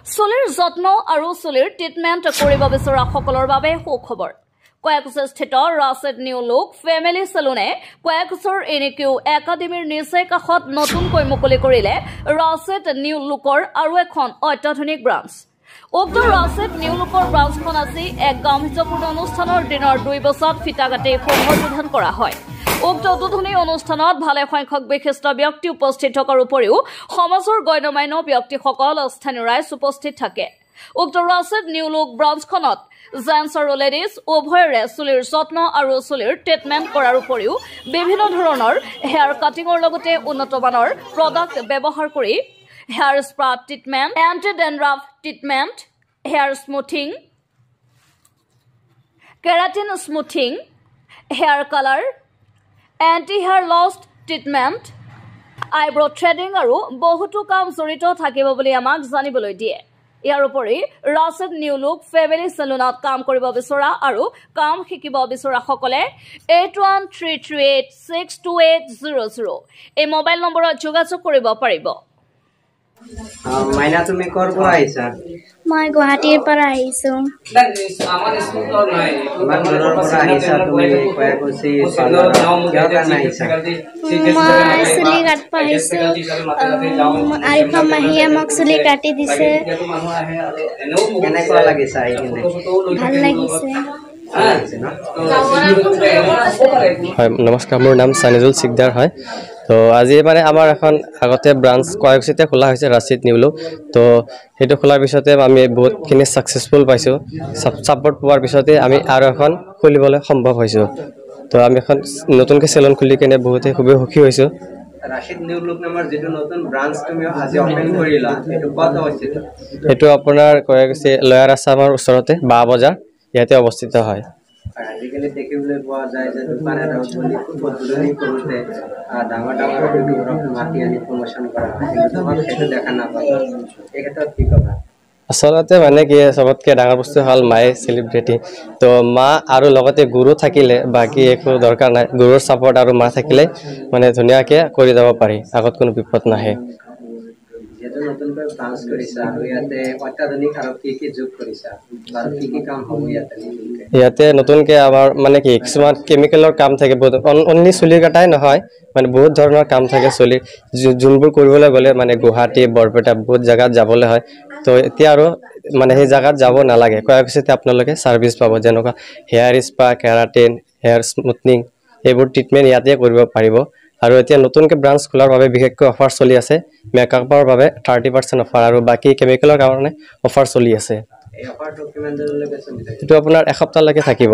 চুলিৰ যত্ন আৰু চুলিৰ ট্ৰিটমেণ্ট কৰিব বিচৰা সকলৰ বাবে সুখবৰ কয়াকুছস্থিত ৰাশেদ নিউ লুক ফেমিলি সেলুনে কয়াকুছৰ এনিকিউ একাডেমীৰ নিচে কাষত নতুনকৈ মুকলি কৰিলে ৰাশেদ নিউ লুকৰ আৰু এখন অত্যাধুনিক ব্ৰাঞ্চ উক্ত ৰাশেদ নিউ লুকৰ ব্ৰাঞ্চখন আজি এক গাম্ভীৰ্যপূৰ্ণ অনুষ্ঠানৰ দিনৰ 2 বছৰত ফিটাকাটি সম্বোধন কৰা হয় উক্ত উদ্বোধনী অনুষ্ঠানত ভালে সংখ্যক বিশিষ্ট ব্যক্তি উপস্থিত থকাৰ উপৰিও সমাজৰ গণ্যমান্য ব্যক্তিসকল স্থানীয় ৰাইজ উপস্থিত থাকে উক্ত ৰাশেদ নিউ লুক ব্ৰাঞ্চখনত জেন্টছ আৰু লেডিজ উভয়ৰে চুলিৰ যত্ন আৰু চুলিৰ ট্ৰিটমেণ্ট কৰাৰ উপৰিও বিভিন্ন ধৰণৰ হেয়াৰ কাটিঙৰ লগতে উন্নতমানৰ প্ৰডাক্ট ব্যৱহাৰ কৰি hair spa treatment anti dandruff treatment hair smoothing keratin smoothing hair colour anti hair loss treatment eyebrow threading আৰু বহুতো কাম জড়িত থাকিব বুলি আমাক জানিবলৈ দিয়ে ইয়াৰ উপৰি ৰাশেদ নিউ লুক ফেমিলি সেলুনত কাম কৰিব বিচৰা আৰু কাম শিকিব বিচৰা সকলে 8133862800 এই মোবাইল নম্বৰত যোগাযোগ কৰিব পাৰিব মাইনা তুমি কৰ পৰা আহিছা মই গুৱাহাটীৰ পৰা আহিছো ইমান দূৰৰ পৰা আহিছা তুমি কয়াকুছি কিহৰ কাৰণে আহিছা মই চুলি কাটিব আহিছো আৰিফা মাহীয়ে মোক চুলি কাটি দিছে কেনেকুৱা লাগিছে আহি কিনে ভাল লাগিছে হয় নমস্কাৰ মোৰ নাম সানিজুল সিকদাৰ হয় তো আজি মানে আমাৰ এখন আগতে ব্ৰাঞ্চ কয়াকুছিতে খোলা হৈছে ৰাশেদ নিউ লুক তো সেইটো খোলাৰ পিছতে আমি বহুতখিনি সাকসেসফুল পাইছো সাপোৰ্ট পোৱাৰ পিছতে আমি আৰু এখন খুলিবলৈ সম্ভৱ হৈছো তো আমি এখন নতুনকৈ সেলুন খুলি কিনে বহুতে খুবেই সুখী হৈছো ৰাশেদ নিউ লুক নামৰ যেটো নতুন ব্ৰাঞ্চ তুমি আজি ওপেন কৰিলা এটো ক'ত অৱস্থিত এটো আপোনাৰ কয়াকুছি লয়াৰ আসামৰ ওচৰতে বা বজাৰ ইয়াতে অৱস্থিত হয় আজিকালি দেখিবলৈ পোৱা যায় যে দোকানৰ উদ্বোধনী কৰোঁতে ডাঙৰ ডাঙৰ ইউটিউবাৰক মাতি আনি প্ৰমোশ্যন কৰা হয় কিন্তু তোমাক সেইটো দেখা নাপায় এই ক্ষেত্ৰত কি ক'বা আসলতে মানে কি সবতকৈ ডাঙৰ বস্তু হ'ল মায়ে সেলিব্ৰিটি তো মা আৰু লগতে গুৰু থাকিলে বাকি একো দৰকাৰ নাই গুৰুৰ সাপোৰ্ট আৰু মা থাকিলে মানে ধুনীয়াকৈ কৰি যাব পাৰি আগত কোনো বিপদ নাহে যেটো নতুনকৈ ব্ৰাঞ্চ কৰিছা আৰু ইয়াতে অত্যাধুনিক আৰু কি যোগ কৰিছা আৰু কি কাম হ'ব ইয়াতে নতুনকৈ আমাৰ মানে কি কিছুমান কেমিকেলৰ কাম থাকে বহুত অনলি চুলি কাটাই নহয় মানে বহুত ধৰণৰ কাম থাকে চুলি যোনবোৰ কৰিবলৈ গ'লে মানে গুৱাহাটী বৰপেটা বহুত জায়গাত যাবলৈ হয় তো এতিয়া আৰু মানে সেই জায়গাত যাব নালাগে কয়াকুছিতে আপোনালোকে সাৰ্ভিস পাব যেনেকুৱা hair spa keratin hair smoothing এইবোৰ ট্ৰিটমেণ্ট ইয়াতে কৰিব পাৰিব আৰু এতিয়া নতুনকৈ ব্ৰাঞ্চ খোলাৰ বাবে বিশেষকৈ অফাৰ চলি আছে মেকআপৰ বাবে 30% অফাৰ আৰু বাকি কেমিকেলৰ কাৰণে অফাৰ চলি আছে এই অফাৰটো কিমান দিনলৈকে চলিব এটো আপোনাৰ এসপ্তাহলৈকে থাকিব